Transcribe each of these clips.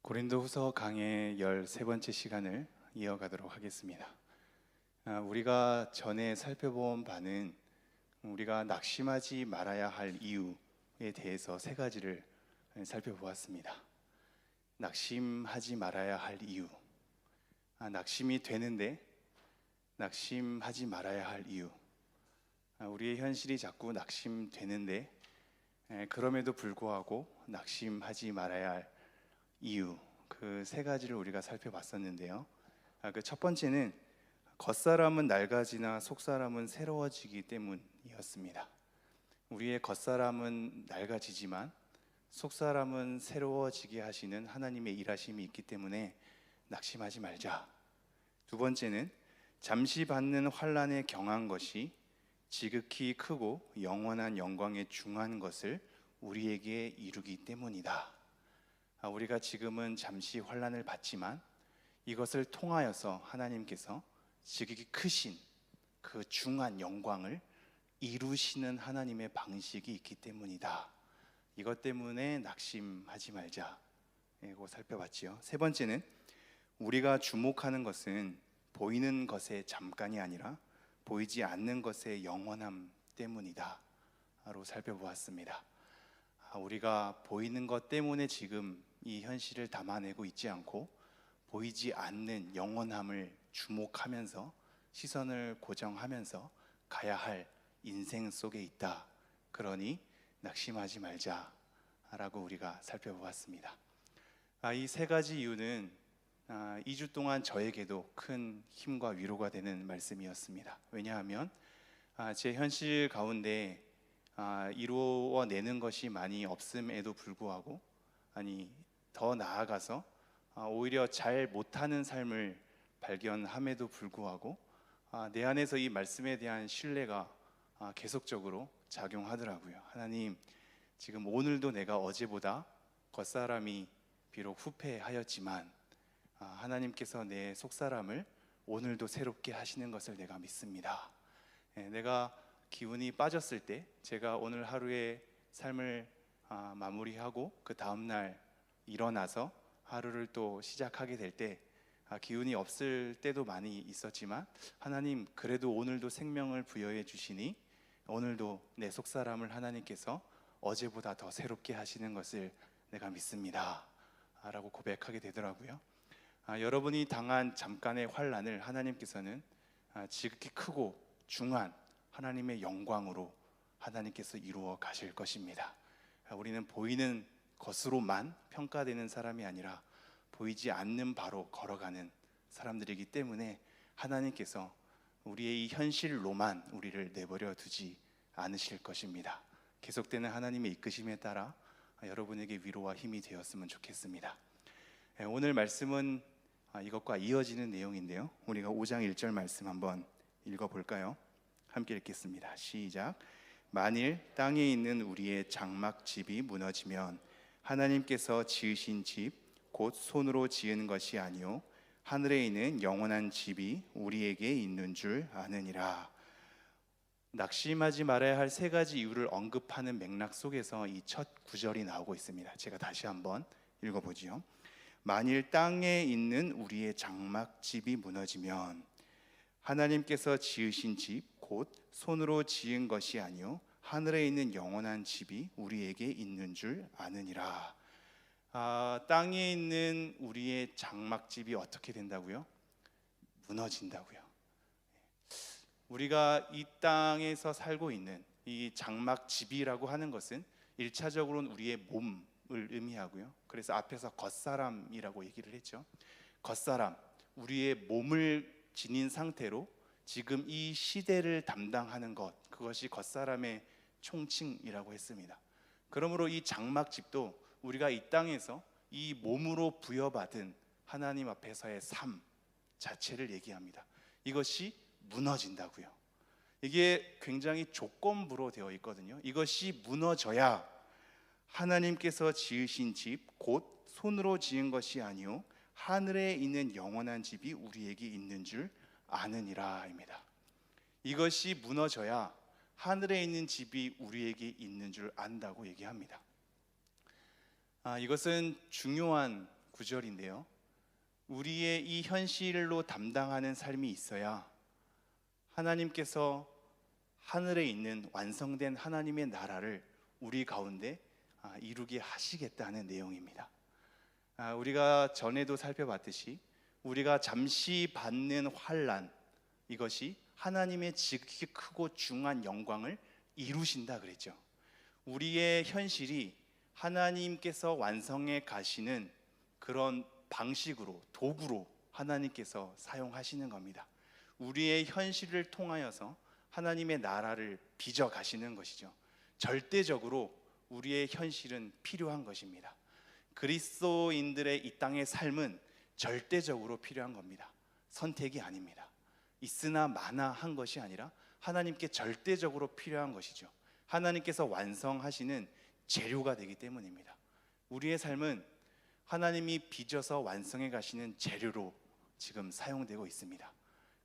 고린도후서 강의 13번째 시간을 이어가도록 하겠습니다. 우리가 전에 살펴본 바는 우리가 낙심하지 말아야 할 이유에 대해서 세 가지를 살펴보았습니다. 낙심하지 말아야 할 이유, 낙심이 되는데 낙심하지 말아야 할 이유, 우리의 현실이 자꾸 낙심되는데 그럼에도 불구하고 낙심하지 말아야 할 이유, 그 세 가지를 우리가 살펴봤었는데요. 그 첫 번째는 겉사람은 낡아지나 속사람은 새로워지기 때문이었습니다. 우리의 겉사람은 낡아지지만 속사람은 새로워지게 하시는 하나님의 일하심이 있기 때문에 낙심하지 말자. 두 번째는 잠시 받는 환난에 경한 것이 지극히 크고 영원한 영광에 중한 것을 우리에게 이루기 때문이다. 우리가 지금은 잠시 환난을 받지만 이것을 통하여서 하나님께서 지극히 크신 그 중한 영광을 이루시는 하나님의 방식이 있기 때문이다. 이것 때문에 낙심하지 말자고 살펴봤지요. 세 번째는 우리가 주목하는 것은 보이는 것의 잠깐이 아니라 보이지 않는 것의 영원함 때문이다 로 살펴보았습니다. 우리가 보이는 것 때문에 지금 이 현실을 담아내고 있지 않고 보이지 않는 영원함을 주목하면서 시선을 고정하면서 가야 할 인생 속에 있다. 그러니 낙심하지 말자라고 우리가 살펴보았습니다. 이 세 가지 이유는 2주 동안 저에게도 큰 힘과 위로가 되는 말씀이었습니다. 왜냐하면 제 현실 가운데 이루어내는 것이 많이 없음에도 불구하고 더 나아가서 오히려 잘 못하는 삶을 발견함에도 불구하고 내 안에서 이 말씀에 대한 신뢰가 계속적으로 작용하더라고요. 하나님, 지금 오늘도 내가 어제보다 겉사람이 비록 후패하였지만 하나님께서 내 속사람을 오늘도 새롭게 하시는 것을 내가 믿습니다. 내가 기운이 빠졌을 때 제가 오늘 하루의 삶을 마무리하고 그 다음날 일어나서 하루를 또 시작하게 될 때 기운이 없을 때도 많이 있었지만 하나님, 그래도 오늘도 생명을 부여해 주시니 오늘도 내 속사람을 하나님께서 어제보다 더 새롭게 하시는 것을 내가 믿습니다 라고 고백하게 되더라고요. 여러분이 당한 잠깐의 환난을 하나님께서는 지극히 크고 중한 하나님의 영광으로 하나님께서 이루어 가실 것입니다. 우리는 보이는 것으로만 평가되는 사람이 아니라 보이지 않는 바로 걸어가는 사람들이기 때문에 하나님께서 우리의 이 현실로만 우리를 내버려 두지 않으실 것입니다. 계속되는 하나님의 이끄심에 따라 여러분에게 위로와 힘이 되었으면 좋겠습니다. 오늘 말씀은 이것과 이어지는 내용인데요. 우리가 5장 1절 말씀 한번 읽어볼까요? 함께 읽겠습니다. 시작. 만일 땅에 있는 우리의 장막집이 무너지면 하나님께서 지으신 집 곧 손으로 지은 것이 아니요 하늘에 있는 영원한 집이 우리에게 있는 줄 아느니라. 낙심하지 말아야 할 세 가지 이유를 언급하는 맥락 속에서 이 첫 구절이 나오고 있습니다. 제가 다시 한번 읽어보지요. 만일 땅에 있는 우리의 장막집이 무너지면 하나님께서 지으신 집 곧 손으로 지은 것이 아니요 하늘에 있는 영원한 집이 우리에게 있는 줄 아느니라. 땅에 있는 우리의 장막집이 어떻게 된다고요? 무너진다고요. 우리가 이 땅에서 살고 있는 이 장막집이라고 하는 것은 1차적으로는 우리의 몸을 의미하고요. 그래서 앞에서 겉사람이라고 얘기를 했죠. 겉사람, 우리의 몸을 지닌 상태로 지금 이 시대를 담당하는 것, 그것이 겉사람의 총칭이라고 했습니다. 그러므로 이 장막집도 우리가 이 땅에서 이 몸으로 부여받은 하나님 앞에서의 삶 자체를 얘기합니다. 이것이 무너진다고요. 이게 굉장히 조건부로 되어 있거든요. 이것이 무너져야 하나님께서 지으신 집 곧 손으로 지은 것이 아니요 하늘에 있는 영원한 집이 우리에게 있는 줄 아느니라입니다. 이것이 무너져야 하늘에 있는 집이 우리에게 있는 줄 안다고 얘기합니다. 이것은 중요한 9절인데요. 우리의 이 현실로 담당하는 삶이 있어야 하나님께서 하늘에 있는 완성된 하나님의 나라를 우리 가운데 이루게 하시겠다는 내용입니다. 우리가 전에도 살펴봤듯이 우리가 잠시 받는 환난, 이것이 하나님의 지극히 크고 중한 영광을 이루신다 그랬죠. 우리의 현실이 하나님께서 완성해 가시는 그런 방식으로, 도구로 하나님께서 사용하시는 겁니다. 우리의 현실을 통하여서 하나님의 나라를 빚어 가시는 것이죠. 절대적으로 우리의 현실은 필요한 것입니다. 그리스도인들의 이 땅의 삶은 절대적으로 필요한 겁니다. 선택이 아닙니다. 있으나 마나 한 것이 아니라 하나님께 절대적으로 필요한 것이죠. 하나님께서 완성하시는 재료가 되기 때문입니다. 우리의 삶은 하나님이 빚어서 완성해 가시는 재료로 지금 사용되고 있습니다.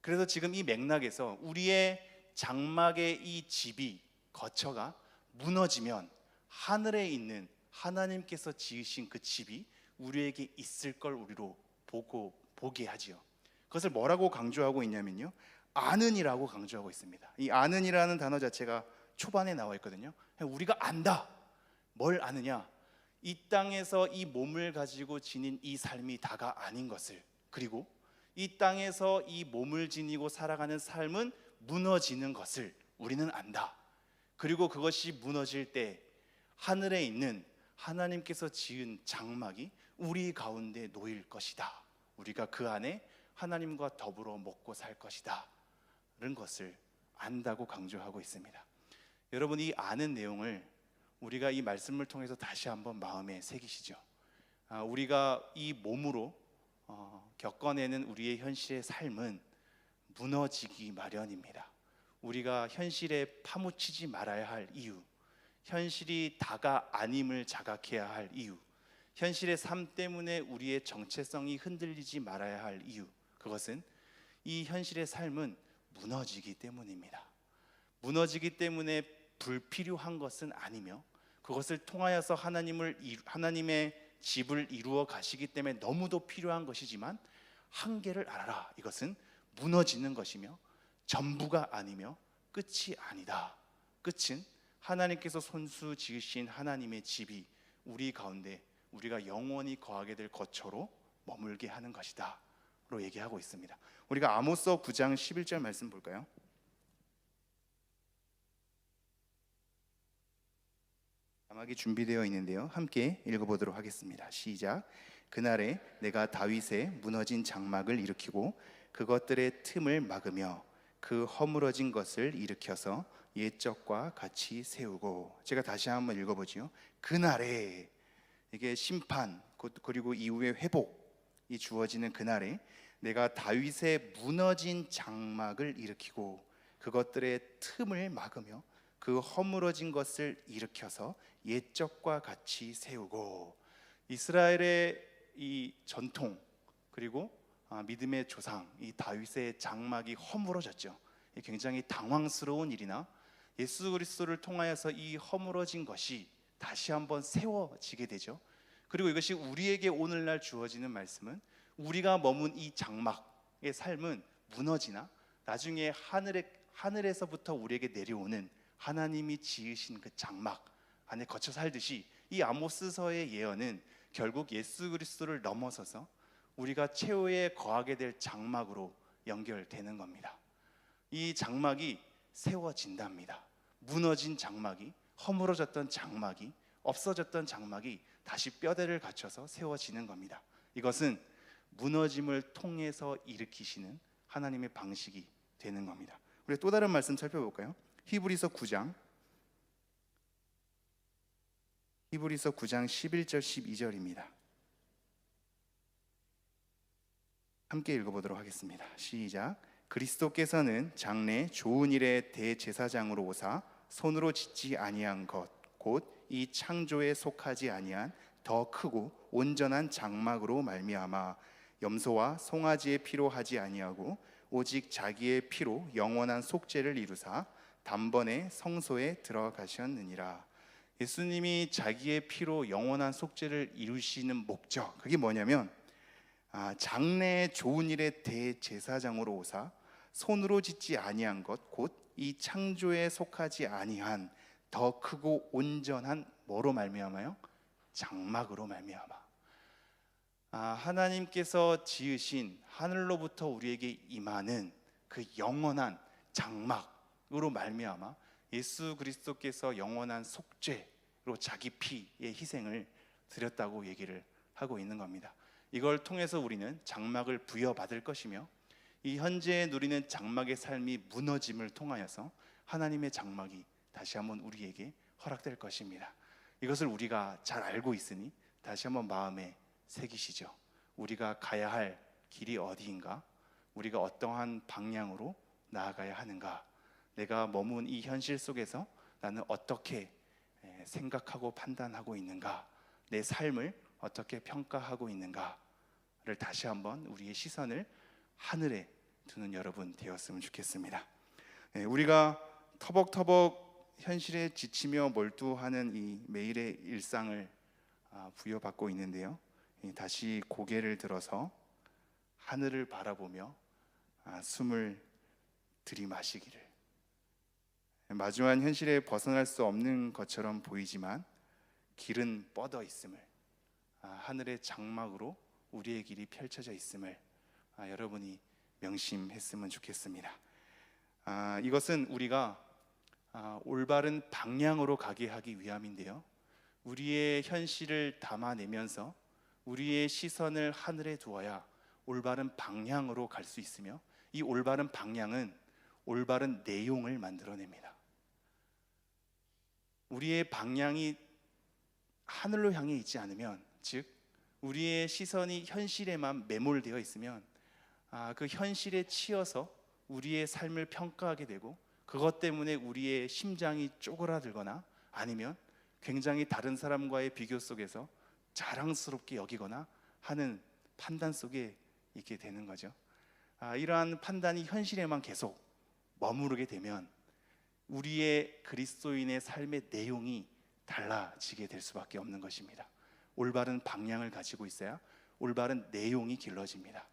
그래서 지금 이 맥락에서 우리의 장막의 이 집이, 거처가 무너지면 하늘에 있는 하나님께서 지으신 그 집이 우리에게 있을 걸 우리로 보게 하지요. 그것을 뭐라고 강조하고 있냐면요, 아는이라고 강조하고 있습니다. 이 아는이라는 단어 자체가 초반에 나와 있거든요. 우리가 안다. 뭘 아느냐? 이 땅에서 이 몸을 가지고 지닌 이 삶이 다가 아닌 것을, 그리고 이 땅에서 이 몸을 지니고 살아가는 삶은 무너지는 것을 우리는 안다. 그리고 그것이 무너질 때 하늘에 있는 하나님께서 지은 장막이 우리 가운데 놓일 것이다. 우리가 그 안에 하나님과 더불어 먹고 살 것이다 라는 것을 안다고 강조하고 있습니다. 여러분, 이 아는 내용을 우리가 이 말씀을 통해서 다시 한번 마음에 새기시죠. 우리가 이 몸으로 겪어내는 우리의 현실의 삶은 무너지기 마련입니다. 우리가 현실에 파묻히지 말아야 할 이유, 현실이 다가 아님을 자각해야 할 이유, 현실의 삶 때문에 우리의 정체성이 흔들리지 말아야 할 이유, 그것은 이 현실의 삶은 무너지기 때문입니다. 무너지기 때문에 불필요한 것은 아니며, 그것을 통하여서 하나님의 집을 이루어 가시기 때문에 너무도 필요한 것이지만, 한계를 알아라. 이것은 무너지는 것이며 전부가 아니며 끝이 아니다. 끝은 하나님께서 손수 지으신 하나님의 집이 우리 가운데 우리가 영원히 거하게 될 거처로 머물게 하는 것이다 로 얘기하고 있습니다. 우리가 아모스 9장 11절 말씀 볼까요? 자막이 준비되어 있는데요, 함께 읽어보도록 하겠습니다. 시작. 그날에 내가 다윗의 무너진 장막을 일으키고 그것들의 틈을 막으며 그 허물어진 것을 일으켜서 옛적과 같이 세우고. 제가 다시 한번 읽어보지요. 그날에, 이게 심판 그리고 이후의 회복이 주어지는 그날에 내가 다윗의 무너진 장막을 일으키고 그것들의 틈을 막으며 그 허물어진 것을 일으켜서 옛적과 같이 세우고. 이스라엘의 이 전통, 그리고 믿음의 조상 이 다윗의 장막이 허물어졌죠. 굉장히 당황스러운 일이나 예수 그리스도를 통하여서 이 허물어진 것이 다시 한번 세워지게 되죠. 그리고 이것이 우리에게 오늘날 주어지는 말씀은, 우리가 머문 이 장막의 삶은 무너지나 나중에 하늘에서부터 우리에게 내려오는 하나님이 지으신 그 장막 안에 거쳐 살듯이, 이 아모스서의 예언은 결국 예수 그리스도를 넘어서서 우리가 최후에 거하게 될 장막으로 연결되는 겁니다. 이 장막이 세워진답니다. 무너진 장막이, 허물어졌던 장막이, 없어졌던 장막이 다시 뼈대를 갖춰서 세워지는 겁니다. 이것은 무너짐을 통해서 일으키시는 하나님의 방식이 되는 겁니다. 우리 또 다른 말씀 살펴볼까요? 히브리서 9장 11절 12절입니다. 함께 읽어보도록 하겠습니다. 시작. 그리스도께서는 장래 좋은 일의 대제사장으로 오사 손으로 짓지 아니한 것, 곧 이 창조에 속하지 아니한 더 크고 온전한 장막으로 말미암아 염소와 송아지의 피로 하지 아니하고 오직 자기의 피로 영원한 속죄를 이루사 단번에 성소에 들어가셨느니라. 예수님이 자기의 피로 영원한 속죄를 이루시는 목적, 그게 뭐냐면 장래의 좋은 일의 대제사장으로 오사 손으로 짓지 아니한 것 곧 이 창조에 속하지 아니한 더 크고 온전한 뭐로 말미암아요? 장막으로 말미암아. 하나님께서 지으신 하늘로부터 우리에게 임하는 그 영원한 장막으로 말미암아 예수 그리스도께서 영원한 속죄로 자기 피의 희생을 드렸다고 얘기를 하고 있는 겁니다. 이걸 통해서 우리는 장막을 부여받을 것이며 이 현재 누리는 장막의 삶이 무너짐을 통하여서 하나님의 장막이 다시 한번 우리에게 허락될 것입니다. 이것을 우리가 잘 알고 있으니 다시 한번 마음에 새기시죠. 우리가 가야 할 길이 어디인가? 우리가 어떠한 방향으로 나아가야 하는가? 내가 머문 이 현실 속에서 나는 어떻게 생각하고 판단하고 있는가? 내 삶을 어떻게 평가하고 있는가를 다시 한번 우리의 시선을 하늘에 두는 여러분 되었으면 좋겠습니다. 우리가 터벅터벅 현실에 지치며 몰두하는 이 매일의 일상을 부여받고 있는데요, 다시 고개를 들어서 하늘을 바라보며 숨을 들이마시기를. 마주한 현실에 벗어날 수 없는 것처럼 보이지만 길은 뻗어 있음을, 하늘의 장막으로 우리의 길이 펼쳐져 있음을 여러분이 명심했으면 좋겠습니다. 이것은 우리가 올바른 방향으로 가게 하기 위함인데요, 우리의 현실을 담아내면서 우리의 시선을 하늘에 두어야 올바른 방향으로 갈 수 있으며 이 올바른 방향은 올바른 내용을 만들어냅니다. 우리의 방향이 하늘로 향해 있지 않으면, 즉 우리의 시선이 현실에만 매몰되어 있으면 그 현실에 치여서 우리의 삶을 평가하게 되고 그것 때문에 우리의 심장이 쪼그라들거나 아니면 굉장히 다른 사람과의 비교 속에서 자랑스럽게 여기거나 하는 판단 속에 있게 되는 거죠. 이러한 판단이 현실에만 계속 머무르게 되면 우리의 그리스도인의 삶의 내용이 달라지게 될 수밖에 없는 것입니다. 올바른 방향을 가지고 있어야 올바른 내용이 길러집니다.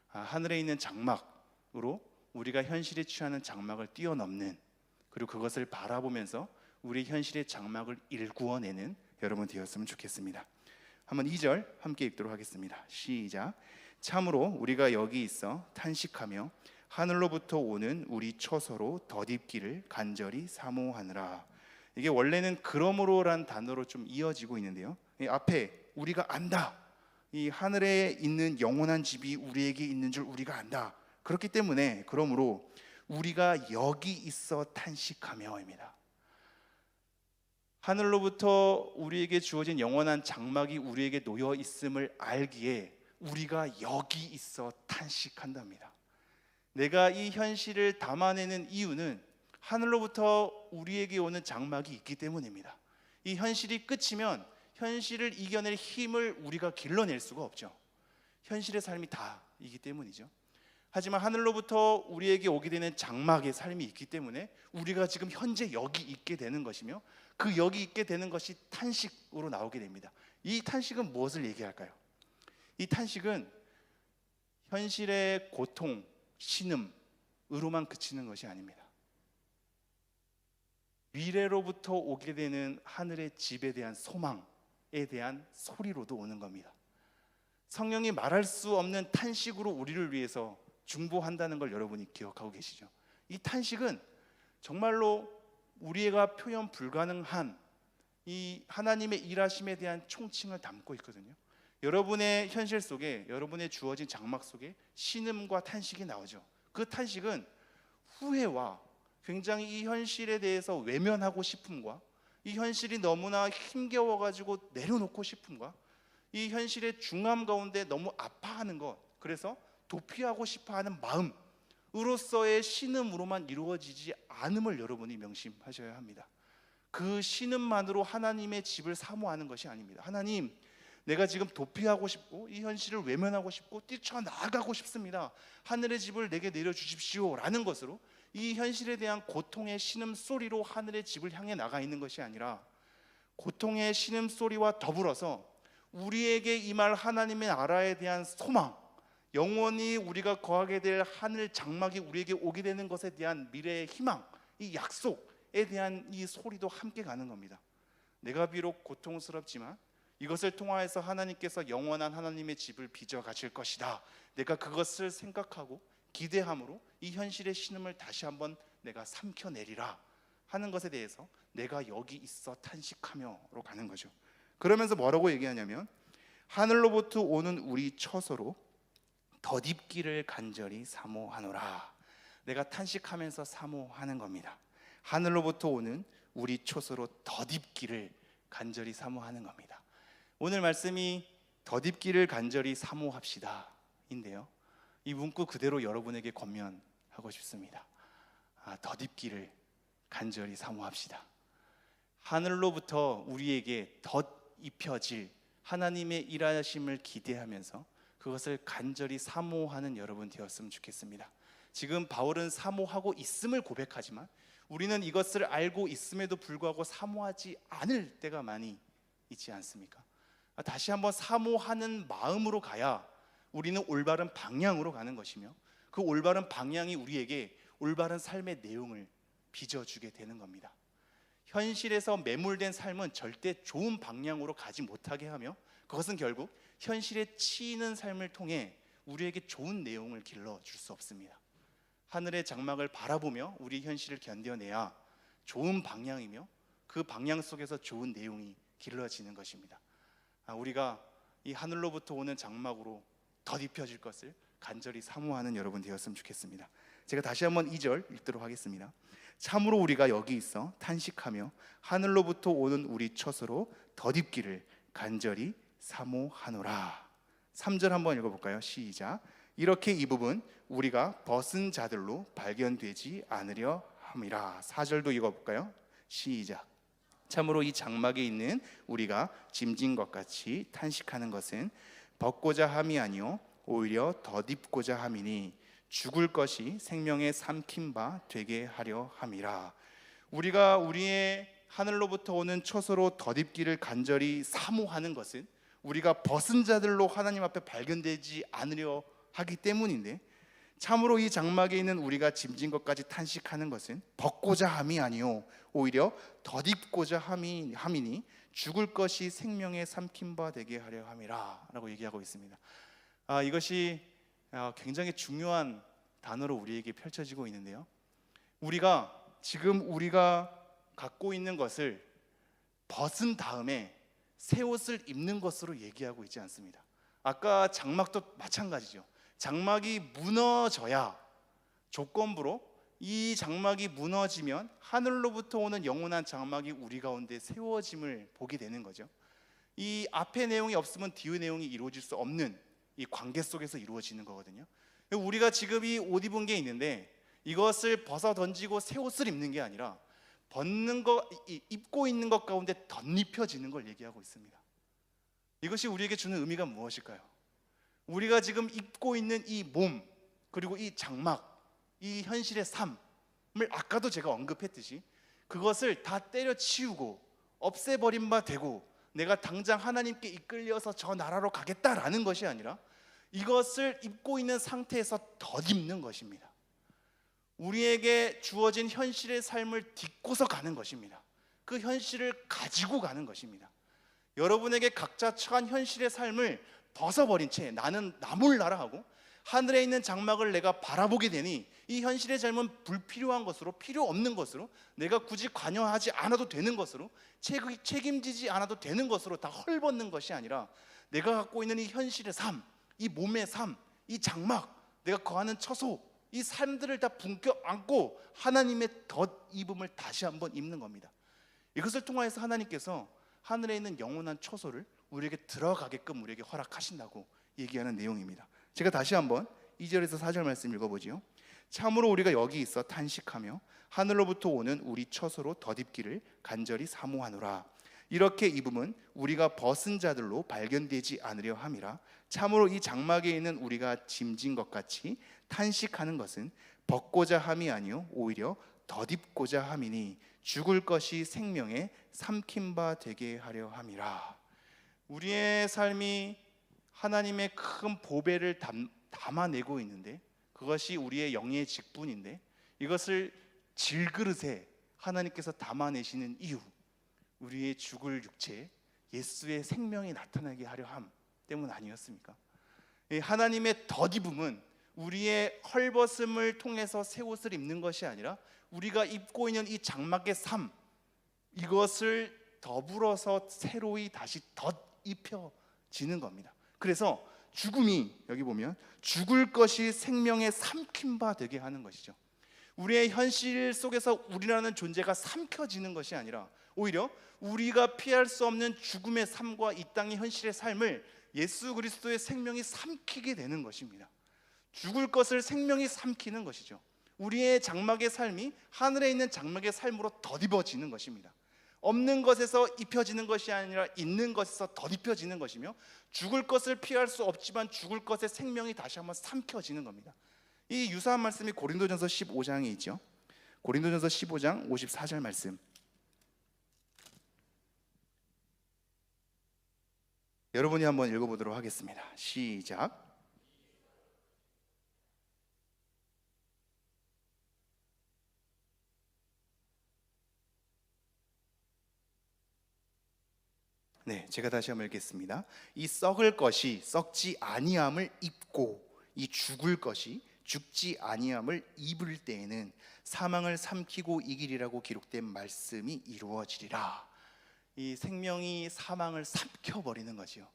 하늘에 있는 장막으로 우리가 현실에 취하는 장막을 뛰어넘는, 그리고 그것을 바라보면서 우리 현실의 장막을 일구어내는 여러분 되었으면 좋겠습니다. 한번 2절 함께 읽도록 하겠습니다. 시작. 참으로 우리가 여기 있어 탄식하며 하늘로부터 오는 우리 처소로 덧입기를 간절히 사모하느라. 이게 원래는 그러므로란 단어로 좀 이어지고 있는데요, 이 앞에 우리가 안다, 이 하늘에 있는 영원한 집이 우리에게 있는 줄 우리가 안다. 그렇기 때문에 그러므로 우리가 여기 있어 탄식하며입니다. 하늘로부터 우리에게 주어진 영원한 장막이 우리에게 놓여 있음을 알기에 우리가 여기 있어 탄식한답니다. 내가 이 현실을 담아내는 이유는 하늘로부터 우리에게 오는 장막이 있기 때문입니다. 이 현실이 끝이면 현실을 이겨낼 힘을 우리가 길러낼 수가 없죠. 현실의 삶이 다이기 때문이죠. 하지만 하늘로부터 우리에게 오게 되는 장막의 삶이 있기 때문에 우리가 지금 현재 여기 있게 되는 것이며 그 여기 있게 되는 것이 탄식으로 나오게 됩니다. 이 탄식은 무엇을 얘기할까요? 이 탄식은 현실의 고통, 신음으로만 그치는 것이 아닙니다. 미래로부터 오게 되는 하늘의 집에 대한 소망에 대한 소리로도 오는 겁니다. 성령이 말할 수 없는 탄식으로 우리를 위해서 중보한다는 걸 여러분이 기억하고 계시죠? 이 탄식은 정말로 우리가 표현 불가능한 이 하나님의 일하심에 대한 총칭을 담고 있거든요. 여러분의 현실 속에, 여러분의 주어진 장막 속에 신음과 탄식이 나오죠. 그 탄식은 후회와 굉장히 이 현실에 대해서 외면하고 싶음과 이 현실이 너무나 힘겨워가지고 내려놓고 싶음과 이 현실의 중함 가운데 너무 아파하는 것, 그래서 도피하고 싶어하는 마음으로서의 신음으로만 이루어지지 않음을 여러분이 명심하셔야 합니다. 그 신음만으로 하나님의 집을 사모하는 것이 아닙니다. 하나님, 내가 지금 도피하고 싶고 이 현실을 외면하고 싶고 뛰쳐나가고 싶습니다. 하늘의 집을 내게 내려주십시오 라는 것으로 이 현실에 대한 고통의 신음소리로 하늘의 집을 향해 나가 있는 것이 아니라 고통의 신음소리와 더불어서 우리에게 임할 하나님의 나라에 대한 소망, 영원히 우리가 거하게 될 하늘 장막이 우리에게 오게 되는 것에 대한 미래의 희망, 이 약속에 대한 이 소리도 함께 가는 겁니다. 내가 비록 고통스럽지만 이것을 통하여서 하나님께서 영원한 하나님의 집을 빚어 가실 것이다. 내가 그것을 생각하고 기대함으로 이 현실의 신음을 다시 한번 내가 삼켜내리라 하는 것에 대해서 내가 여기 있어 탄식하며로 가는 거죠. 그러면서 뭐라고 얘기하냐면 하늘로부터 오는 우리 처소로 덧입기를 간절히 사모하노라. 내가 탄식하면서 사모하는 겁니다. 하늘로부터 오는 우리 처소로 덧입기를 간절히 사모하는 겁니다. 오늘 말씀이 덧입기를 간절히 사모합시다 인데요, 이 문구 그대로 여러분에게 권면하고 싶습니다. 덧입기를 간절히 사모합시다. 하늘로부터 우리에게 덧입혀질 하나님의 일하심을 기대하면서 그것을 간절히 사모하는 여러분 되었으면 좋겠습니다. 지금 바울은 사모하고 있음을 고백하지만 우리는 이것을 알고 있음에도 불구하고 사모하지 않을 때가 많이 있지 않습니까? 다시 한번 사모하는 마음으로 가야 우리는 올바른 방향으로 가는 것이며 그 올바른 방향이 우리에게 올바른 삶의 내용을 빚어주게 되는 겁니다. 현실에서 매몰된 삶은 절대 좋은 방향으로 가지 못하게 하며 그것은 결국 현실에 치이는 삶을 통해 우리에게 좋은 내용을 길러줄 수 없습니다. 하늘의 장막을 바라보며 우리 현실을 견뎌내야 좋은 방향이며 그 방향 속에서 좋은 내용이 길러지는 것입니다. 우리가 이 하늘로부터 오는 장막으로 덧입혀질 것을 간절히 사모하는 여러분 되었으면 좋겠습니다. 제가 다시 한번 2절 읽도록 하겠습니다. 참으로 우리가 여기 있어 탄식하며 하늘로부터 오는 우리 처소로 덧입기를 간절히 사모하노라. 3절 한번 읽어볼까요? 시작. 이렇게 이 부분 우리가 벗은 자들로 발견되지 않으려 함이라. 4절도 읽어볼까요? 시작. 참으로 이 장막에 있는 우리가 짐진 것 같이 탄식하는 것은 벗고자 함이 아니요 오히려 덧입고자 함이니 죽을 것이 생명의 삼킨 바 되게 하려 함이라. 우리가 우리의 하늘로부터 오는 처소로 덧입기를 간절히 사모하는 것은 우리가 벗은 자들로 하나님 앞에 발견되지 않으려 하기 때문인데, 참으로 이 장막에 있는 우리가 짐진 것까지 탄식하는 것은 벗고자 함이 아니요 오히려 덧입고자 함이니 죽을 것이 생명의 삼킨 바 되게 하려 함이라 라고 얘기하고 있습니다. 이것이 굉장히 중요한 단어로 우리에게 펼쳐지고 있는데요, 우리가 지금 우리가 갖고 있는 것을 벗은 다음에 새 옷을 입는 것으로 얘기하고 있지 않습니다. 아까 장막도 마찬가지죠. 장막이 무너져야, 조건부로 이 장막이 무너지면 하늘로부터 오는 영원한 장막이 우리 가운데 세워짐을 보게 되는 거죠. 이 앞의 내용이 없으면 뒤의 내용이 이루어질 수 없는 이 관계 속에서 이루어지는 거거든요. 우리가 지금 이 옷 입은 게 있는데 이것을 벗어 던지고 새 옷을 입는 게 아니라 벗는 거, 입고 있는 것 가운데 덧입혀지는 걸 얘기하고 있습니다. 이것이 우리에게 주는 의미가 무엇일까요? 우리가 지금 입고 있는 이 몸, 그리고 이 장막, 이 현실의 삶을 아까도 제가 언급했듯이 그것을 다 때려치우고 없애버린 바 되고 내가 당장 하나님께 이끌려서 저 나라로 가겠다라는 것이 아니라 이것을 입고 있는 상태에서 덧입는 것입니다. 우리에게 주어진 현실의 삶을 딛고서 가는 것입니다. 그 현실을 가지고 가는 것입니다. 여러분에게 각자 처한 현실의 삶을 벗어버린 채 나는 나 몰라라 하고 하늘에 있는 장막을 내가 바라보게 되니 이 현실의 삶은 불필요한 것으로, 필요 없는 것으로, 내가 굳이 관여하지 않아도 되는 것으로, 책임지지 않아도 되는 것으로 다 헐벗는 것이 아니라 내가 갖고 있는 이 현실의 삶, 이 몸의 삶, 이 장막, 내가 거하는 처소, 이 삶들을 다 품격 안고 하나님의 덧입음을 다시 한번 입는 겁니다. 이것을 통하여서 하나님께서 하늘에 있는 영원한 처소를 우리에게 들어가게끔 우리에게 허락하신다고 얘기하는 내용입니다. 제가 다시 한번 2절에서 4절 말씀 읽어보지요. 참으로 우리가 여기 있어 탄식하며 하늘로부터 오는 우리 처소로 덧입기를 간절히 사모하노라. 이렇게 입음은 우리가 벗은 자들로 발견되지 않으려 함이라. 참으로 이 장막에 있는 우리가 짐진 것 같이 탄식하는 것은 벗고자 함이 아니요 오히려 덧입고자 함이니 죽을 것이 생명에 삼킨 바 되게 하려 함이라. 우리의 삶이 하나님의 큰 보배를 담아내고 있는데, 그것이 우리의 영의 직분인데, 이것을 질그릇에 하나님께서 담아내시는 이유, 우리의 죽을 육체에 예수의 생명이 나타나게 하려 함 때문 아니었습니까? 하나님의 덧입음은 우리의 헐벗음을 통해서 새 옷을 입는 것이 아니라 우리가 입고 있는 이 장막의 삶, 이것을 더불어서 새로이 다시 덧입혀지는 겁니다. 그래서 죽음이, 여기 보면 죽을 것이 생명에 삼킨 바 되게 하는 것이죠. 우리의 현실 속에서 우리라는 존재가 삼켜지는 것이 아니라 오히려 우리가 피할 수 없는 죽음의 삶과 이 땅의 현실의 삶을 예수 그리스도의 생명이 삼키게 되는 것입니다. 죽을 것을 생명이 삼키는 것이죠. 우리의 장막의 삶이 하늘에 있는 장막의 삶으로 덧입어지는 것입니다. 없는 것에서 입혀지는 것이 아니라 있는 것에서 덧입혀지는 것이며, 죽을 것을 피할 수 없지만 죽을 것의 생명이 다시 한번 삼켜지는 겁니다. 이 유사한 말씀이 고린도전서 15장에 있죠. 고린도전서 15장 54절 말씀, 여러분이 한번 읽어보도록 하겠습니다. 시작. 네, 제가 다시 한번 읽겠습니다. 이 썩을 것이 썩지 아니함을 입고 이 죽을 것이 죽지 아니함을 입을 때에는 사망을 삼키고 이기리라고 기록된 말씀이 이루어지리라. 이 생명이 사망을 삼켜버리는 거지요.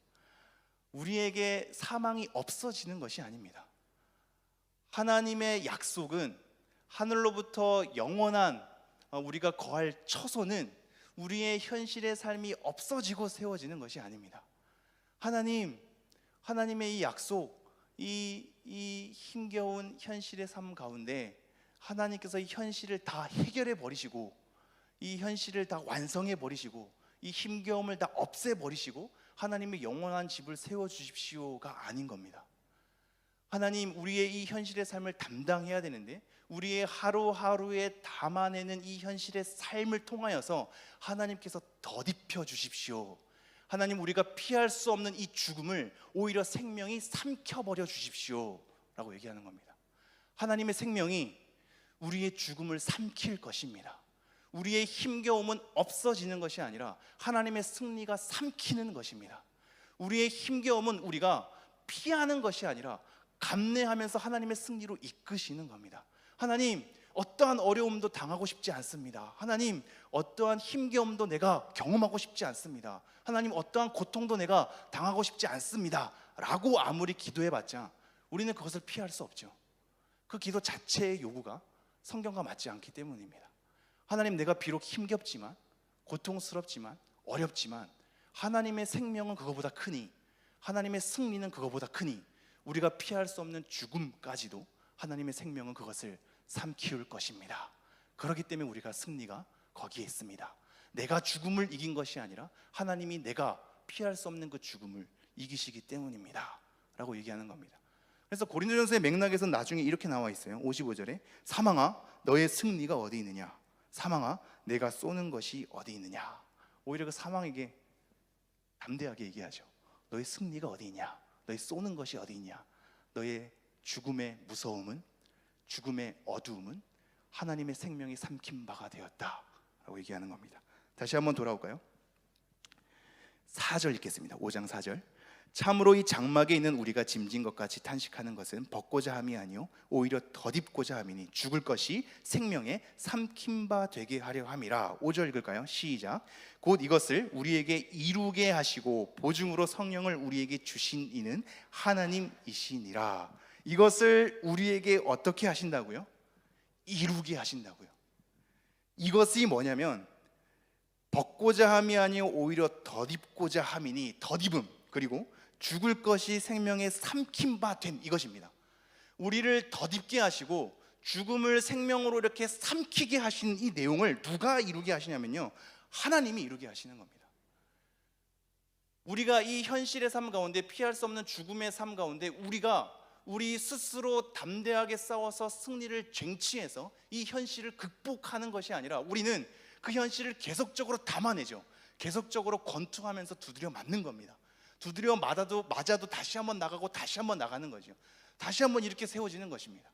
우리에게 사망이 없어지는 것이 아닙니다. 하나님의 약속은 하늘로부터 영원한 우리가 거할 처소는 우리의 현실의 삶이 없어지고 세워지는 것이 아닙니다. 하나님의 이 약속, 이 힘겨운 현실의 삶 가운데 하나님께서 이 현실을 다 해결해 버리시고, 이 현실을 다 완성해 버리시고, 이 힘겨움을 다 없애 버리시고 하나님의 영원한 집을 세워 주십시오가 아닌 겁니다. 하나님, 우리의 이 현실의 삶을 담당해야 되는데 우리의 하루하루에 담아내는 이 현실의 삶을 통하여서 하나님께서 덧입혀 주십시오. 하나님, 우리가 피할 수 없는 이 죽음을 오히려 생명이 삼켜버려 주십시오 라고 얘기하는 겁니다. 하나님의 생명이 우리의 죽음을 삼킬 것입니다. 우리의 힘겨움은 없어지는 것이 아니라 하나님의 승리가 삼키는 것입니다. 우리의 힘겨움은 우리가 피하는 것이 아니라 감내하면서 하나님의 승리로 이끄시는 겁니다. 하나님, 어떠한 어려움도 당하고 싶지 않습니다. 하나님, 어떠한 힘겨움도 내가 경험하고 싶지 않습니다. 하나님, 어떠한 고통도 내가 당하고 싶지 않습니다 라고 아무리 기도해봤자 우리는 그것을 피할 수 없죠. 그 기도 자체의 요구가 성경과 맞지 않기 때문입니다. 하나님, 내가 비록 힘겹지만, 고통스럽지만, 어렵지만 하나님의 생명은 그거보다 크니, 하나님의 승리는 그거보다 크니 우리가 피할 수 없는 죽음까지도 하나님의 생명은 그것을 삼키울 것입니다. 그렇기 때문에 우리가 승리가 거기에 있습니다. 내가 죽음을 이긴 것이 아니라 하나님이 내가 피할 수 없는 그 죽음을 이기시기 때문입니다 라고 얘기하는 겁니다. 그래서 고린도전서의 맥락에서 나중에 이렇게 나와 있어요. 55절에 사망아, 너의 승리가 어디 있느냐? 사망아, 내가 쏘는 것이 어디 있느냐? 오히려 그 사망에게 담대하게 얘기하죠. 너의 승리가 어디 있냐? 너의 쏘는 것이 어디 있냐? 너의 죽음의 무서움은, 죽음의 어두움은 하나님의 생명이 삼킨 바가 되었다 라고 얘기하는 겁니다. 다시 한번 돌아올까요? 4절 읽겠습니다. 5장 4절. 참으로 이 장막에 있는 우리가 짐진 것 같이 탄식하는 것은 벗고자 함이 아니요 오히려 덧입고자 함이니 죽을 것이 생명에 삼킨 바 되게 하려 함이라. 5절 읽을까요? 시작. 곧 이것을 우리에게 이루게 하시고 보증으로 성령을 우리에게 주신 이는 하나님이시니라. 이것을 우리에게 어떻게 하신다고요? 이루게 하신다고요. 이것이 뭐냐면 벗고자 함이 아니요 오히려 덧입고자 함이니, 덧입음, 그리고 죽을 것이 생명에 삼킨 바 된 이것입니다. 우리를 덧입게 하시고 죽음을 생명으로 이렇게 삼키게 하신 이 내용을 누가 이루게 하시냐면요, 하나님이 이루게 하시는 겁니다. 우리가 이 현실의 삶 가운데, 피할 수 없는 죽음의 삶 가운데 우리 스스로 담대하게 싸워서 승리를 쟁취해서 이 현실을 극복하는 것이 아니라 우리는 그 현실을 계속적으로 담아내죠. 계속적으로 권투하면서 두드려 맞는 겁니다. 두드려 맞아도 다시 한번 나가고 다시 한번 나가는 거죠. 다시 한번 이렇게 세워지는 것입니다.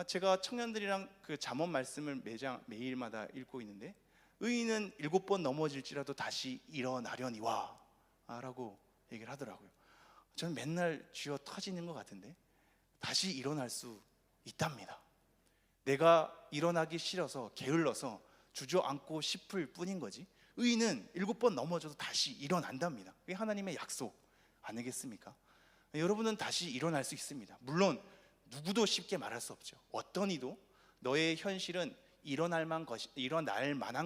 제가 청년들이랑 그 잠언 말씀을 매일마다 읽고 있는데, 의인은 7번 넘어질지라도 다시 일어나려니와 라고 얘기를 하더라고요. 저는 맨날 쥐어 터지는 것 같은데 다시 일어날 수 있답니다. 내가 일어나기 싫어서 게을러서 주저앉고 싶을 뿐인 거지, 의인은 7번 넘어져도 다시 일어난답니다. 그게 하나님의 약속 아니겠습니까? 여러분은 다시 일어날 수 있습니다. 물론 누구도 쉽게 말할 수 없죠. 어떤 이도 너의 현실은 일어날 만한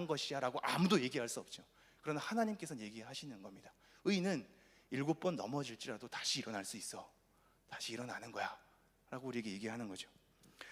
것이야 라고 아무도 얘기할 수 없죠. 그러나 하나님께서는 얘기하시는 겁니다. 의인은 7번 넘어질지라도 다시 일어날 수 있어. 다시 일어나는 거야 라고 우리에게 얘기하는 거죠.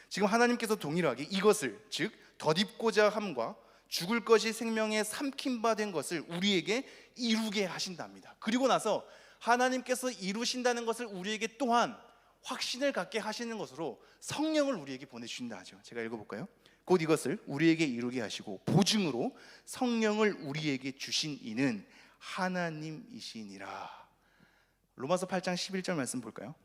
지금 하나님께서 동일하게 이것을, 즉 덧입고자 함과 죽을 것이 생명에 삼킨 바 된 것을 우리에게 이루게 하신답니다. 그리고 나서 하나님께서 이루신다는 것을 우리에게 또한 확신을 갖게 하시는 것으로 성령을 우리에게 보내주신다 하죠. 제가 읽어볼까요? 곧 이것을 우리에게 이루게 하시고 보증으로 성령을 우리에게 주신 이는 하나님이시니라. 로마서 8장 11절 말씀 볼까요?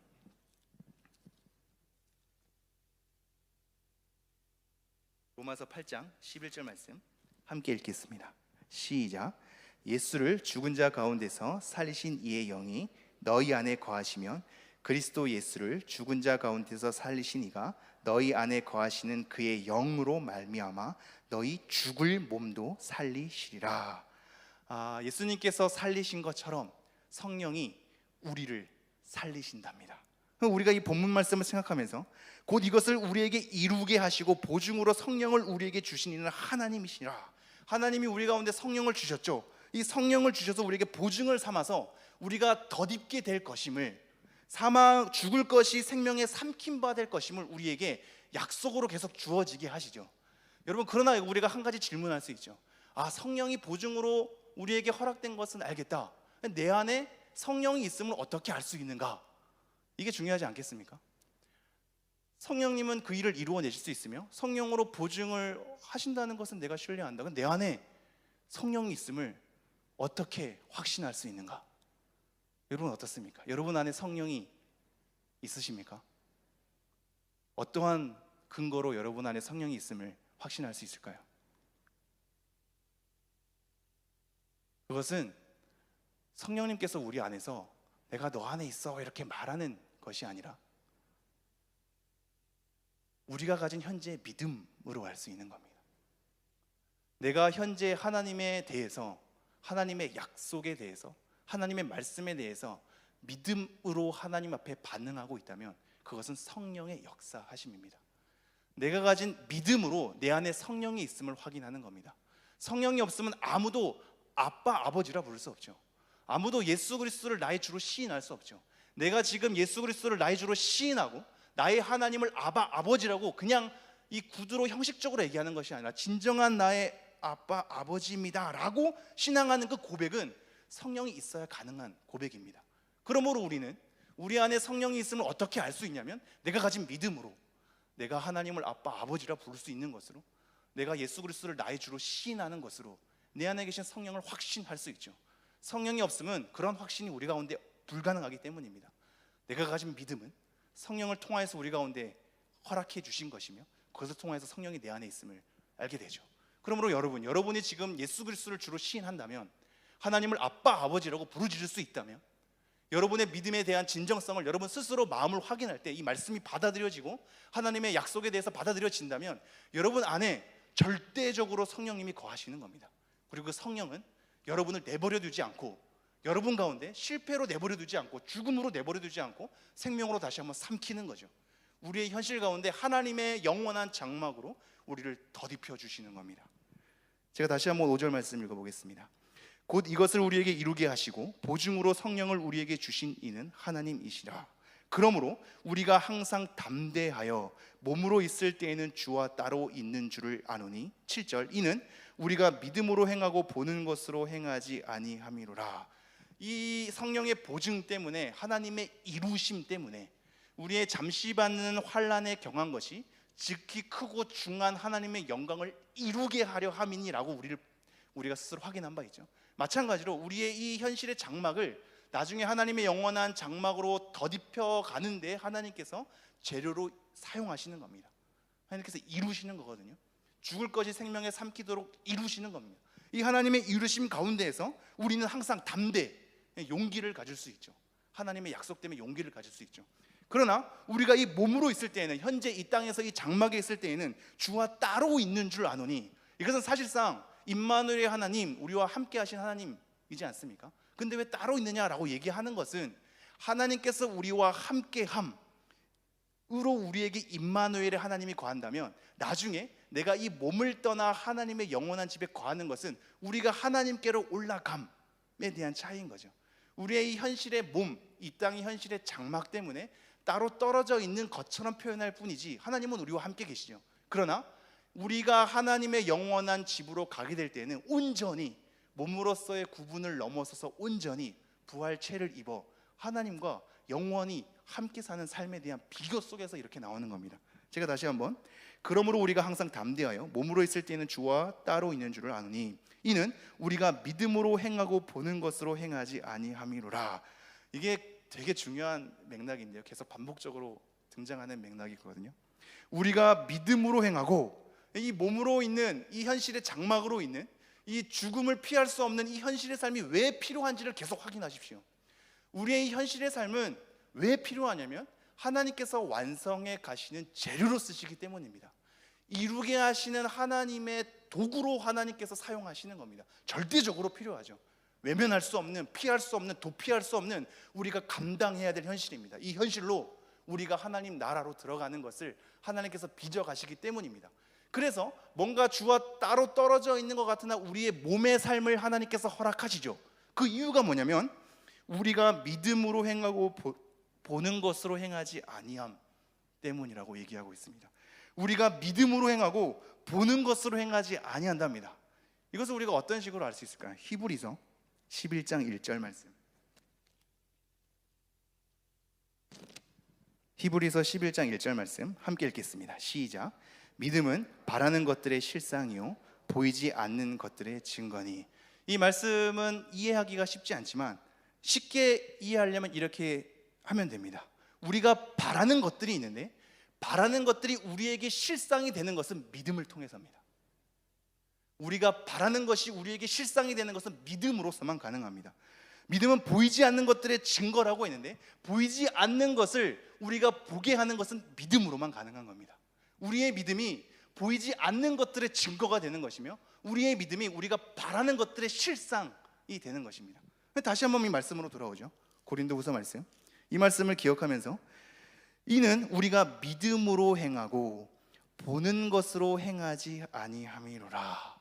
로마서 8장 11절 말씀 함께 읽겠습니다. 시작. 예수를 죽은 자 가운데서 살리신 이의 영이 너희 안에 거하시면 그리스도 예수를 죽은 자 가운데서 살리신 이가 너희 안에 거하시는 그의 영으로 말미암아 너희 죽을 몸도 살리시리라. 예수님께서 살리신 것처럼 성령이 우리를 살리신답니다. 우리가 이 본문 말씀을 생각하면서 곧 이것을 우리에게 이루게 하시고 보증으로 성령을 우리에게 주신 이는 하나님이시라. 하나님이 우리 가운데 성령을 주셨죠. 이 성령을 주셔서 우리에게 보증을 삼아서 우리가 덧입게 될 것임을, 죽을 것이 생명에 삼킨 바 될 것임을 우리에게 약속으로 계속 주어지게 하시죠. 여러분, 그러나 우리가 한 가지 질문할 수 있죠. 성령이 보증으로 우리에게 허락된 것은 알겠다. 내 안에 성령이 있음을 어떻게 알 수 있는가? 이게 중요하지 않겠습니까? 성령님은 그 일을 이루어내실 수 있으며 성령으로 보증을 하신다는 것은 내가 신뢰한다. 내 안에 성령이 있음을 어떻게 확신할 수 있는가? 여러분 어떻습니까? 여러분 안에 성령이 있으십니까? 어떠한 근거로 여러분 안에 성령이 있음을 확신할 수 있을까요? 그것은 성령님께서 우리 안에서 내가 너 안에 있어 이렇게 말하는 것이 아니라 우리가 가진 현재의 믿음으로 알 수 있는 겁니다. 내가 현재 하나님에 대해서, 하나님의 약속에 대해서, 하나님의 말씀에 대해서 믿음으로 하나님 앞에 반응하고 있다면 그것은 성령의 역사하심입니다. 내가 가진 믿음으로 내 안에 성령이 있음을 확인하는 겁니다. 성령이 없으면 아무도 아빠, 아버지라 부를 수 없죠. 아무도 예수 그리스도를 나의 주로 시인할 수 없죠. 내가 지금 예수 그리스도를 나의 주로 시인하고 나의 하나님을 아바, 아버지라고 그냥 이 구두로 형식적으로 얘기하는 것이 아니라 진정한 나의 아빠, 아버지입니다 라고 신앙하는 그 고백은 성령이 있어야 가능한 고백입니다. 그러므로 우리는 우리 안에 성령이 있음을 어떻게 알 수 있냐면 내가 가진 믿음으로, 내가 하나님을 아빠, 아버지라 부를 수 있는 것으로, 내가 예수 그리스도를 나의 주로 시인하는 것으로 내 안에 계신 성령을 확신할 수 있죠. 성령이 없으면 그런 확신이 우리 가운데 불가능하기 때문입니다. 내가 가진 믿음은 성령을 통하여서 우리 가운데 허락해 주신 것이며 그것을 통하여서 성령이 내 안에 있음을 알게 되죠. 그러므로 여러분이 지금 예수 그리스도를 주로 시인한다면, 하나님을 아빠, 아버지라고 부르짖을 수 있다면, 여러분의 믿음에 대한 진정성을 여러분 스스로 마음을 확인할 때 이 말씀이 받아들여지고 하나님의 약속에 대해서 받아들여진다면 여러분 안에 절대적으로 성령님이 거하시는 겁니다. 그리고 그 성령은 여러분을 내버려 두지 않고, 여러분 가운데 실패로 내버려 두지 않고, 죽음으로 내버려 두지 않고 생명으로 다시 한번 삼키는 거죠. 우리의 현실 가운데 하나님의 영원한 장막으로 우리를 덧입혀 주시는 겁니다. 제가 다시 한번 5절 말씀 읽어보겠습니다. 곧 이것을 우리에게 이루게 하시고 보증으로 성령을 우리에게 주신 이는 하나님이시라. 그러므로 우리가 항상 담대하여 몸으로 있을 때에는 주와 따로 있는 줄을 아노니 7절 이는 우리가 믿음으로 행하고 보는 것으로 행하지 아니함이로라. 이 성령의 보증 때문에, 하나님의 이루심 때문에 우리의 잠시 받는 환난에 경한 것이 지극히 크고 중한 하나님의 영광을 이루게 하려 함이니라고 우리가 스스로 확인한 바 있죠. 마찬가지로 우리의 이 현실의 장막을 나중에 하나님의 영원한 장막으로 덧입혀 가는데 하나님께서 재료로 사용하시는 겁니다. 하나님께서 이루시는 거거든요. 죽을 것이 생명에 삼키도록 이루시는 겁니다. 이 하나님의 이루심 가운데에서 우리는 항상 담대, 용기를 가질 수 있죠. 하나님의 약속 때문에 용기를 가질 수 있죠. 그러나 우리가 이 몸으로 있을 때에는, 현재 이 땅에서 이 장막에 있을 때에는 주와 따로 있는 줄 아노니, 이것은 사실상 임마누엘의 하나님, 우리와 함께 하신 하나님이지 않습니까? 근데 왜 따로 있느냐라고 얘기하는 것은 하나님께서 우리와 함께함으로 우리에게 임마누엘의 하나님이 거한다면, 나중에 내가 이 몸을 떠나 하나님의 영원한 집에 거하는 것은 우리가 하나님께로 올라감에 대한 차이인 거죠. 우리의 이 현실의 몸, 이 땅의 현실의 장막 때문에 따로 떨어져 있는 것처럼 표현할 뿐이지, 하나님은 우리와 함께 계시죠. 그러나 우리가 하나님의 영원한 집으로 가게 될 때는 온전히 몸으로서의 구분을 넘어서서 온전히 부활체를 입어 하나님과 영원히 함께 사는 삶에 대한 비교 속에서 이렇게 나오는 겁니다. 제가 다시 한번, 그러므로 우리가 항상 담대하여 몸으로 있을 때는 주와 따로 있는 줄을 아노니 이는 우리가 믿음으로 행하고 보는 것으로 행하지 아니함이로라. 이게 되게 중요한 맥락인데요, 계속 반복적으로 등장하는 맥락이거든요. 우리가 믿음으로 행하고, 이 몸으로 있는 이 현실의 장막으로 있는 이 죽음을 피할 수 없는 이 현실의 삶이 왜 필요한지를 계속 확인하십시오. 우리의 이 현실의 삶은 왜 필요하냐면 하나님께서 완성해 가시는 재료로 쓰시기 때문입니다. 이루게 하시는 하나님의 도구로 하나님께서 사용하시는 겁니다. 절대적으로 필요하죠. 외면할 수 없는, 피할 수 없는, 도피할 수 없는 우리가 감당해야 될 현실입니다. 이 현실로 우리가 하나님 나라로 들어가는 것을 하나님께서 빚어가시기 때문입니다. 그래서 뭔가 주와 따로 떨어져 있는 것 같으나 우리의 몸의 삶을 하나님께서 허락하시죠. 그 이유가 뭐냐면 우리가 믿음으로 행하고 보는 것으로 행하지 아니함 때문이라고 얘기하고 있습니다. 우리가 믿음으로 행하고 보는 것으로 행하지 아니한답니다. 이것을 우리가 어떤 식으로 알 수 있을까요? 히브리서 11장 1절 말씀. 히브리서 11장 1절 말씀 함께 읽겠습니다. 시작. 믿음은 바라는 것들의 실상이요 보이지 않는 것들의 증거니. 이 말씀은 이해하기가 쉽지 않지만 쉽게 이해하려면 이렇게 하면 됩니다. 우리가 바라는 것들이 있는데 바라는 것들이 우리에게 실상이 되는 것은 믿음을 통해서입니다. 우리가 바라는 것이 우리에게 실상이 되는 것은 믿음으로서만 가능합니다. 믿음은 보이지 않는 것들의 증거라고 했는데 보이지 않는 것을 우리가 보게 하는 것은 믿음으로만 가능한 겁니다. 우리의 믿음이 보이지 않는 것들의 증거가 되는 것이며 우리의 믿음이 우리가 바라는 것들의 실상이 되는 것입니다. 다시 한번 이 말씀으로 돌아오죠. 고린도후서 말씀. 이 말씀을 기억하면서 이는 우리가 믿음으로 행하고 보는 것으로 행하지 아니함이로라.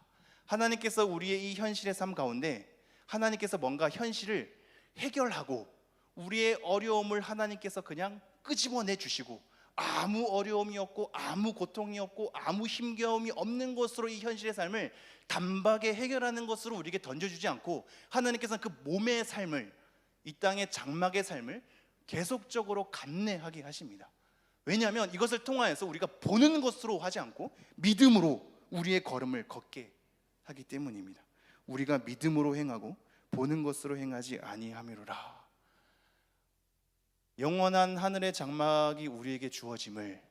하나님께서 우리의 이 현실의 삶 가운데 하나님께서 뭔가 현실을 해결하고 우리의 어려움을 하나님께서 그냥 끄집어내 주시고 아무 어려움이 없고 아무 고통이 없고 아무 힘겨움이 없는 것으로 이 현실의 삶을 단박에 해결하는 것으로 우리에게 던져주지 않고 하나님께서는 그 몸의 삶을, 이 땅의 장막의 삶을 계속적으로 감내하게 하십니다. 왜냐하면 이것을 통하여서 우리가 보는 것으로 하지 않고 믿음으로 우리의 걸음을 걷게 하기 때문입니다. 우리가 믿음으로 행하고 보는 것으로 행하지 아니함이로라. 영원한 하늘의 장막이 우리에게 주어짐을,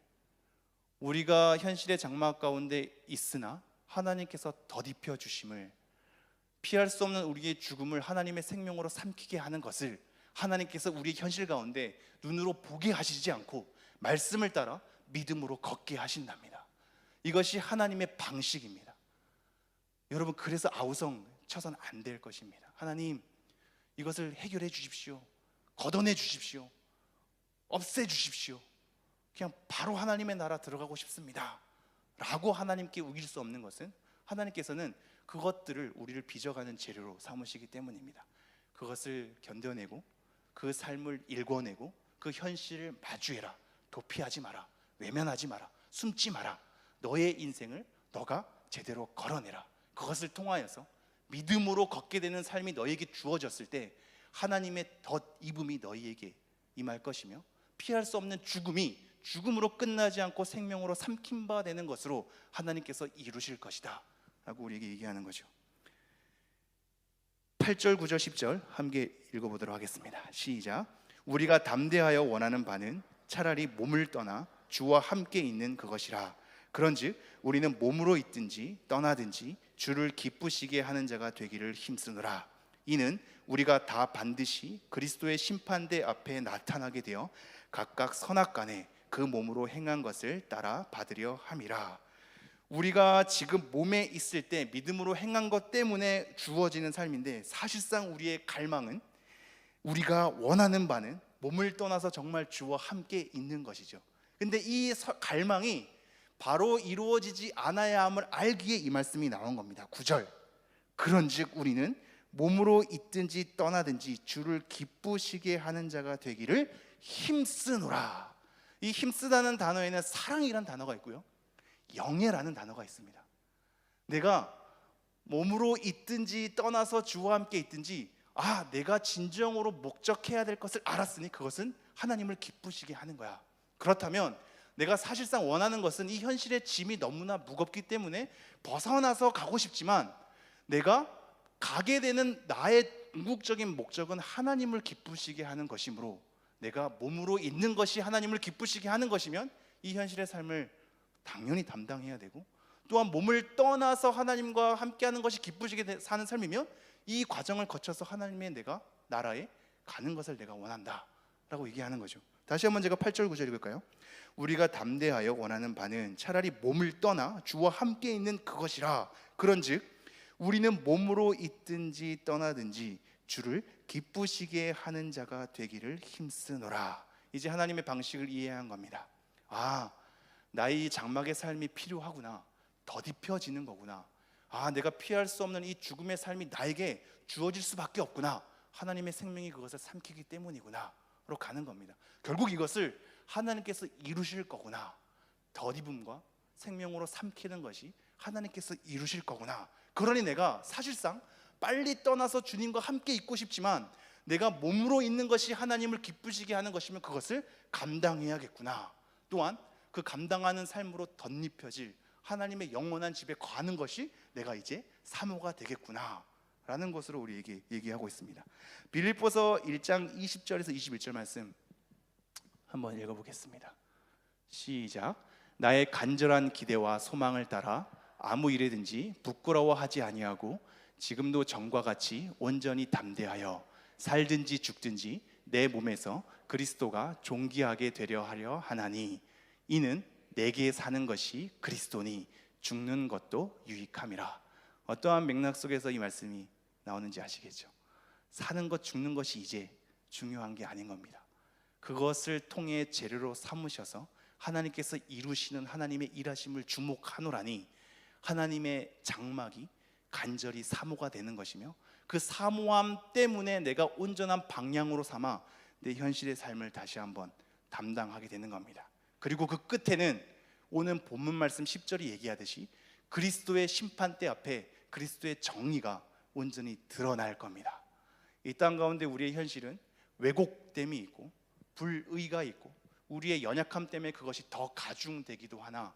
우리가 현실의 장막 가운데 있으나 하나님께서 덧입혀 주심을, 피할 수 없는 우리의 죽음을 하나님의 생명으로 삼키게 하는 것을 하나님께서 우리의 현실 가운데 눈으로 보게 하시지 않고 말씀을 따라 믿음으로 걷게 하신답니다. 이것이 하나님의 방식입니다. 여러분, 그래서 아우성 쳐서는 안 될 것입니다. 하나님, 이것을 해결해 주십시오. 걷어내 주십시오. 없애 주십시오. 그냥 바로 하나님의 나라 들어가고 싶습니다 라고 하나님께 우길 수 없는 것은 하나님께서는 그것들을 우리를 빚어가는 재료로 삼으시기 때문입니다. 그것을 견뎌내고 그 삶을 일궈내고 그 현실을 마주해라. 도피하지 마라. 외면하지 마라. 숨지 마라. 너의 인생을 너가 제대로 걸어내라. 그것을 통하여서 믿음으로 걷게 되는 삶이 너에게 주어졌을 때 하나님의 덧입음이 너희에게 임할 것이며 피할 수 없는 죽음이 죽음으로 끝나지 않고 생명으로 삼킨 바 되는 것으로 하나님께서 이루실 것이다 라고 우리에게 얘기하는 거죠. 8절, 9절, 10절 함께 읽어보도록 하겠습니다. 시작. 우리가 담대하여 원하는 바는 차라리 몸을 떠나 주와 함께 있는 그것이라. 그런즉 우리는 몸으로 있든지 떠나든지 주를 기쁘시게 하는 자가 되기를 힘쓰노라. 이는 우리가 다 반드시 그리스도의 심판대 앞에 나타나게 되어 각각 선악간에 그 몸으로 행한 것을 따라 받으려 함이라. 우리가 지금 몸에 있을 때 믿음으로 행한 것 때문에 주어지는 삶인데, 사실상 우리의 갈망은, 우리가 원하는 바는 몸을 떠나서 정말 주와 함께 있는 것이죠. 근데 이 갈망이 바로 이루어지지 않아야 함을 알기에 이 말씀이 나온 겁니다. 9절. 그런즉 우리는 몸으로 있든지 떠나든지 주를 기쁘시게 하는 자가 되기를 힘쓰노라. 이 힘쓰다는 단어에는 사랑이라는 단어가 있고요, 영예라는 단어가 있습니다. 내가 몸으로 있든지 떠나서 주와 함께 있든지, 내가 진정으로 목적해야 될 것을 알았으니 그것은 하나님을 기쁘시게 하는 거야. 그렇다면 내가 사실상 원하는 것은 이 현실의 짐이 너무나 무겁기 때문에 벗어나서 가고 싶지만, 내가 가게 되는 나의 궁극적인 목적은 하나님을 기쁘시게 하는 것이므로, 내가 몸으로 있는 것이 하나님을 기쁘시게 하는 것이면 이 현실의 삶을 당연히 담당해야 되고, 또한 몸을 떠나서 하나님과 함께하는 것이 기쁘시게 사는 삶이면 이 과정을 거쳐서 하나님의 내가 나라에 가는 것을 내가 원한다 라고 얘기하는 거죠. 다시 한번 제가 8절 9절 읽을까요? 우리가 담대하여 원하는 바는 차라리 몸을 떠나 주와 함께 있는 그것이라. 그런즉 우리는 몸으로 있든지 떠나든지 주를 기쁘시게 하는 자가 되기를 힘쓰노라. 이제 하나님의 방식을 이해한 겁니다. 나의 장막의 삶이 필요하구나, 더딥혀지는 거구나, 내가 피할 수 없는 이 죽음의 삶이 나에게 주어질 수밖에 없구나, 하나님의 생명이 그것을 삼키기 때문이구나 로 가는 겁니다. 결국 이것을 하나님께서 이루실 거구나, 덧입음과 생명으로 삼키는 것이 하나님께서 이루실 거구나. 그러니 내가 사실상 빨리 떠나서 주님과 함께 있고 싶지만, 내가 몸으로 있는 것이 하나님을 기쁘시게 하는 것이면 그것을 감당해야겠구나. 또한 그 감당하는 삶으로 덧입혀질 하나님의 영원한 집에 거하는 것이 내가 이제 사모가 되겠구나 라는 것으로 우리에게 얘기하고 있습니다. 빌립보서 1장 20절에서 21절 말씀 한번 읽어보겠습니다. 시작. 나의 간절한 기대와 소망을 따라 아무 일에든지 부끄러워하지 아니하고 지금도 전과 같이 온전히 담대하여 살든지 죽든지 내 몸에서 그리스도가 존귀하게 되려 하려 하나니, 이는 내게 사는 것이 그리스도니 죽는 것도 유익함이라. 어떠한 맥락 속에서 이 말씀이 나오는지 아시겠죠? 사는 것 죽는 것이 이제 중요한 게 아닌 겁니다. 그것을 통해 재료로 삼으셔서 하나님께서 이루시는 하나님의 일하심을 주목하노라니, 하나님의 장막이 간절히 사모가 되는 것이며, 그 사모함 때문에 내가 온전한 방향으로 삼아 내 현실의 삶을 다시 한번 담당하게 되는 겁니다. 그리고 그 끝에는 오늘 본문 말씀 10절이 얘기하듯이 그리스도의 심판대 앞에 그리스도의 정의가 온전히 드러날 겁니다. 이 땅 가운데 우리의 현실은 왜곡됨이 있고 불의가 있고 우리의 연약함 때문에 그것이 더 가중되기도 하나,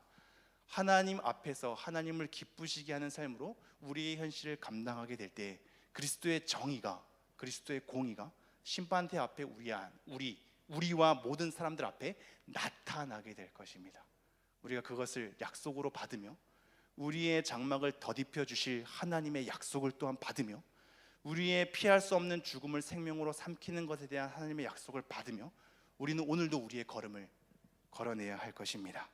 하나님 앞에서 하나님을 기쁘시게 하는 삶으로 우리의 현실을 감당하게 될 때 그리스도의 정의가, 그리스도의 공의가 심판대 앞에 우리와 모든 사람들 앞에 나타나게 될 것입니다. 우리가 그것을 약속으로 받으며, 우리의 장막을 덧입혀 주실 하나님의 약속을 또한 받으며, 우리의 피할 수 없는 죽음을 생명으로 삼키는 것에 대한 하나님의 약속을 받으며, 우리는 오늘도 우리의 걸음을 걸어내야 할 것입니다.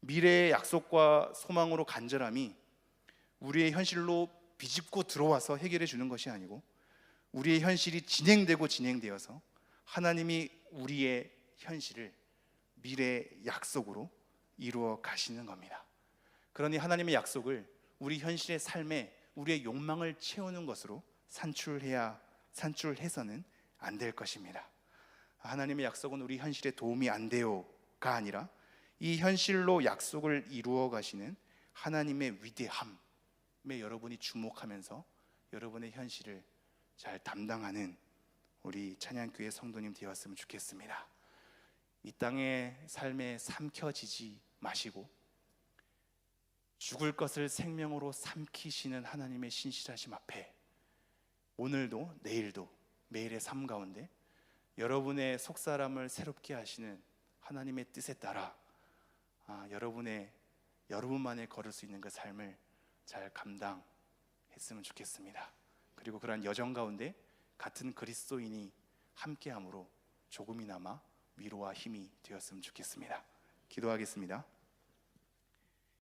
미래의 약속과 소망으로 간절함이 우리의 현실로 비집고 들어와서 해결해 주는 것이 아니고, 우리의 현실이 진행되어서 하나님이 우리의 현실을 미래의 약속으로 이루어 가시는 겁니다. 그러니 하나님의 약속을 우리 현실의 삶에 우리의 욕망을 채우는 것으로 산출해서는 안 될 것입니다. 하나님의 약속은 우리 현실에 도움이 안 돼요가 아니라 이 현실로 약속을 이루어 가시는 하나님의 위대함에 여러분이 주목하면서 여러분의 현실을 잘 담당하는 우리 찬양교회 성도님 되었으면 좋겠습니다. 이 땅의 삶에 삼켜지지 마시고 죽을 것을 생명으로 삼키시는 하나님의 신실하심 앞에 오늘도 내일도 매일의 삶 가운데 여러분의 속사람을 새롭게 하시는 하나님의 뜻에 따라 여러분만의 걸을 수 있는 그 삶을 잘 감당했으면 좋겠습니다. 그리고 그러한 여정 가운데 같은 그리스도인이 함께함으로 조금이나마 위로와 힘이 되었으면 좋겠습니다. 기도하겠습니다.